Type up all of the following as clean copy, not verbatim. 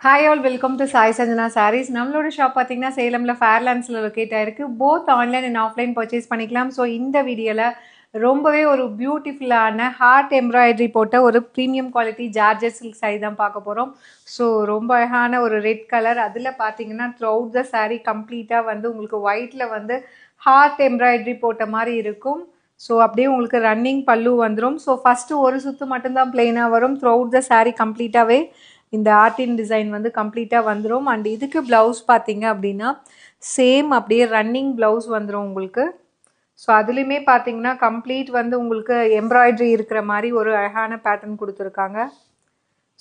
Hi all, welcome to Sai Sanjana Sarees. நம்மளோட shop பார்த்தீங்கன்னா சேலம்ல ஃபேர்லாண்ட்ஸில் locate ஆயிருக்கு. Both online and offline purchase பண்ணிக்கலாம். So இந்த வீடியோவில் ரொம்பவே ஒரு பியூட்டிஃபுல்லான ஹார்ட் எம்ப்ராய்டரி போட்ட ஒரு premium quality georgette silk sorry தான் பார்க்க போகிறோம். ஸோ ரொம்ப அழகான ஒரு ரெட் கலர், அதில் பார்த்தீங்கன்னா த்ரூஅவுட் த சாரீ கம்ப்ளீட்டாக வந்து உங்களுக்கு ஒயிட்டில் வந்து ஹார்ட் எம்ப்ராய்டரி போட்ட மாதிரி இருக்கும். ஸோ அப்படியே உங்களுக்கு ரன்னிங் பல்லு வந்துடும். ஸோ ஃபஸ்ட்டு ஒரு சுற்று மட்டும்தான் பிளெயினாக வரும். த்ரூஅவுட் த சாரீ கம்ப்ளீட்டாகவே இந்த ஆர்டின் டிசைன் வந்து கம்ப்ளீட்டாக வந்துடும். அண்ட் இதுக்கு ப்ளவுஸ் பார்த்தீங்க அப்படின்னா சேம் அப்படியே ரன்னிங் ப்ளவுஸ் வந்துடும் உங்களுக்கு. ஸோ அதுலேயுமே பார்த்தீங்கன்னா கம்ப்ளீட் வந்து உங்களுக்கு எம்ப்ராய்டரி இருக்கிற மாதிரி ஒரு அழகான பேட்டர்ன் கொடுத்துருக்காங்க.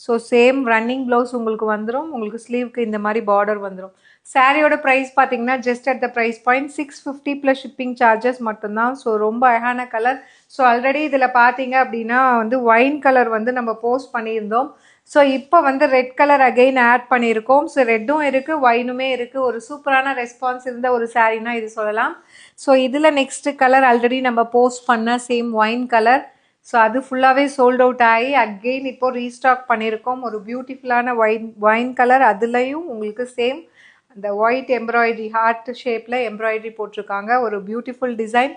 ஸோ சேம் ரன்னிங் ப்ளவுஸ் உங்களுக்கு வந்துடும். உங்களுக்கு ஸ்லீவ்க்கு இந்த மாதிரி பார்டர் வந்துடும். சாரியோட ப்ரைஸ் பார்த்தீங்கன்னா just at the price point 650 plus shipping charges மட்டும்தான். ஸோ ரொம்ப அழகான கலர். ஸோ ஆல்ரெடி இதில் பார்த்தீங்க அப்படின்னா வந்து ஒயின் கலர் வந்து நம்ம போஸ்ட் பண்ணியிருந்தோம். ஸோ இப்போ வந்து ரெட் கலர் அகெயின் ஆட் பண்ணியிருக்கோம். ஸோ ரெட்டும் இருக்குது, ஒயினுமே இருக்குது. ஒரு சூப்பரான ரெஸ்பான்ஸ் இருந்த ஒரு சாரீனா இது சொல்லலாம். ஸோ இதில் நெக்ஸ்ட்டு கலர் ஆல்ரெடி நம்ம போஸ்ட் பண்ண சேம் ஒயின் கலர். ஸோ அது ஃபுல்லாகவே சோல்ட் அவுட் ஆகி அகெயின் இப்போ ரீஸ்டாக் பண்ணியிருக்கோம். ஒரு பியூட்டிஃபுல்லான ஒயின் கலர், அதுலேயும் உங்களுக்கு சேம் அந்த ஒயிட் எம்ப்ராய்டரி ஹார்ட் ஷேப்பில் எம்ப்ராய்டரி போட்டிருக்காங்க. ஒரு beautiful design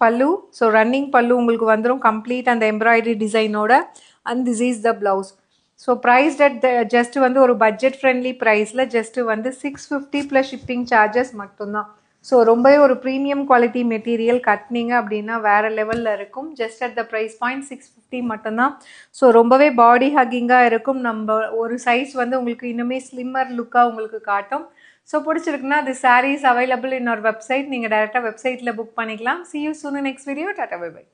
pallu. So running pallu உங்களுக்கு வந்துடும் கம்ப்ளீட் அந்த எம்ப்ராய்டரி டிசைனோட. And this is the blouse. So price at just வந்து ஒரு பட்ஜெட் ஃப்ரெண்ட்லி ப்ரைஸில் ஜஸ்ட்டு வந்து 650 ப்ளஸ் ஷிப்பிங் சார்ஜஸ் மட்டும்தான். ஸோ ரொம்பவே ஒரு ப்ரீமியம் குவாலிட்டி மெட்டீரியல் கட்டினீங்க அப்படின்னா வேறு லெவலில் இருக்கும். Just at the price point 650 மட்டும்தான். ஸோ ரொம்பவே பாடி ஹக்கிங்காக இருக்கும். நம்ம ஒரு சைஸ் வந்து உங்களுக்கு இன்னுமே ஸ்லிம்மர் லுக்காக உங்களுக்கு காட்டும். ஸோ பிடிச்சிருக்குன்னா the sarees available in our website. நீங்கள் டேரெக்டாக வெப்சைட்டில் புக் பண்ணிக்கலாம். See you soon in next video. Tata, bye bye.